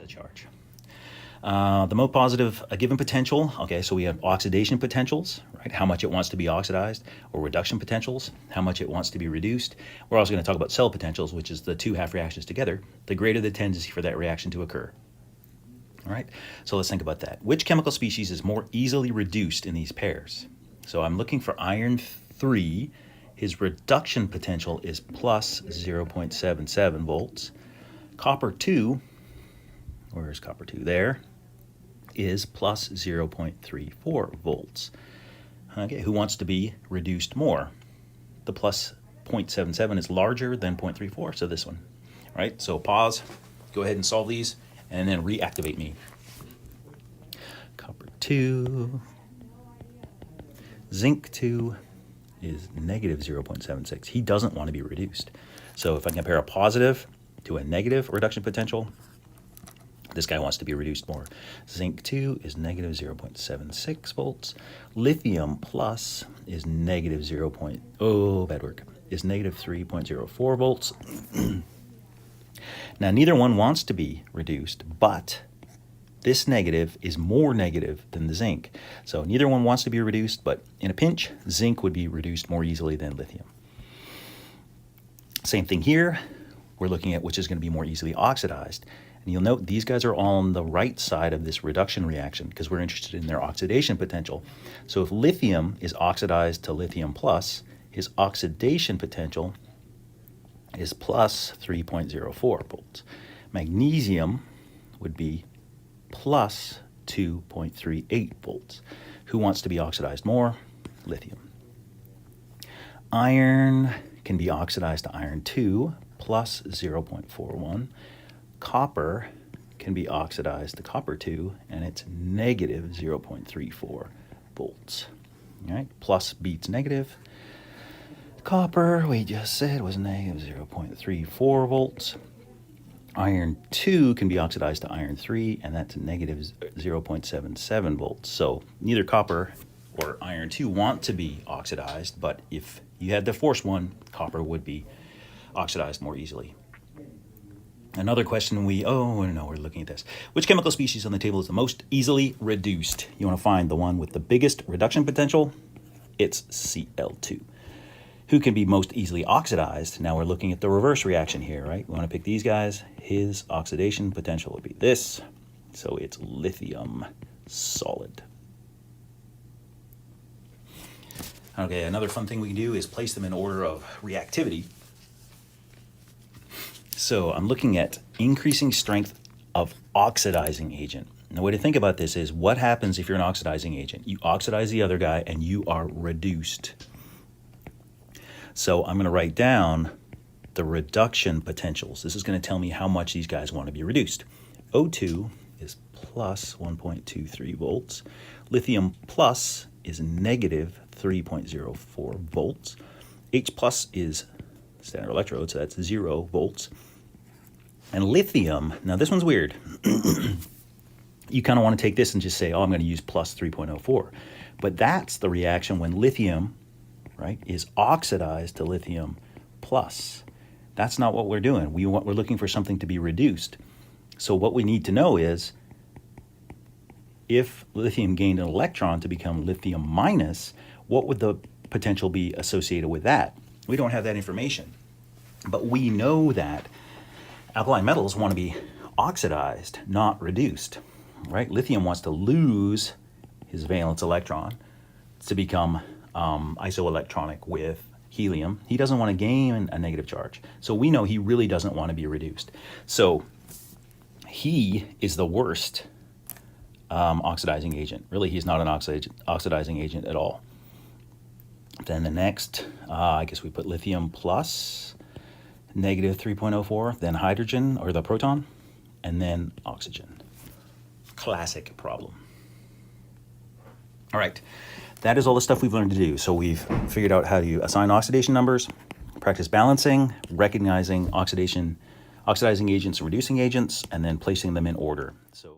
the charge. The mode positive, a given potential, okay, so we have oxidation potentials, right, how much it wants to be oxidized, or reduction potentials, how much it wants to be reduced. We're also going to talk about cell potentials, which is the two half reactions together, the greater the tendency for that reaction to occur. All right, so let's think about that. Which chemical species is more easily reduced in these pairs? So I'm looking for iron 3. His reduction potential is plus 0.77 volts. Copper 2, where's copper 2? There, is plus 0.34 volts. Okay, who wants to be reduced more? The plus 0.77 is larger than 0.34, so this one. All right, so pause, go ahead and solve these, and then reactivate me. Copper 2, zinc 2 is negative 0.76. He doesn't want to be reduced. So if I compare a positive to a negative reduction potential, this guy wants to be reduced more. Zinc 2 is negative 0.76 volts. Lithium plus is negative is negative 3.04 volts. Now, neither one wants to be reduced, but this negative is more negative than the zinc. So neither one wants to be reduced, but in a pinch, zinc would be reduced more easily than lithium. Same thing here. We're looking at which is going to be more easily oxidized. And you'll note these guys are all on the right side of this reduction reaction because we're interested in their oxidation potential. So if lithium is oxidized to lithium plus, his oxidation potential is plus 3.04 volts. Magnesium would be plus 2.38 volts. Who wants to be oxidized more? Lithium. Iron can be oxidized to iron 2 plus 0.41. Copper can be oxidized to copper 2, and it's negative 0.34 volts. All right, plus beats negative. Copper, we just said, was negative 0.34 volts. Iron 2 can be oxidized to iron 3, and that's negative 0.77 volts. So neither copper or iron 2 want to be oxidized, but if you had to force one, copper would be oxidized more easily. Another question we're looking at this. Which chemical species on the table is the most easily reduced? You want to find the one with the biggest reduction potential? It's Cl2. Who can be most easily oxidized? Now we're looking at the reverse reaction here, right? We want to pick these guys. His oxidation potential would be this. So it's lithium solid. Okay, another fun thing we can do is place them in order of reactivity. So I'm looking at increasing strength of oxidizing agent. And the way to think about this is what happens if you're an oxidizing agent? You oxidize the other guy and you are reduced. So I'm going to write down the reduction potentials. This is going to tell me how much these guys want to be reduced. O2 is plus 1.23 volts. Lithium plus is negative 3.04 volts. H plus is standard electrode, so that's 0 volts. And lithium, now this one's weird. You kind of want to take this and just say, oh, I'm going to use plus 3.04. But that's the reaction when lithium, right, is oxidized to lithium plus. That's not what we're doing. We're looking for something to be reduced. So what we need to know is if lithium gained an electron to become lithium minus, what would the potential be associated with that? We don't have that information. But we know that alkaline metals want to be oxidized, not reduced, right? Lithium wants to lose his valence electron to become isoelectronic with helium. He doesn't want to gain a negative charge. So we know he really doesn't want to be reduced. So he is the worst oxidizing agent. Really, he's not an oxidizing agent at all. Then the next, I guess we put lithium plus negative 3.04, then hydrogen or the proton, and then oxygen. Classic problem. All right, that is all the stuff we've learned to do. So we've figured out how to assign oxidation numbers, practice balancing, recognizing oxidizing agents, reducing agents, and then placing them in order. So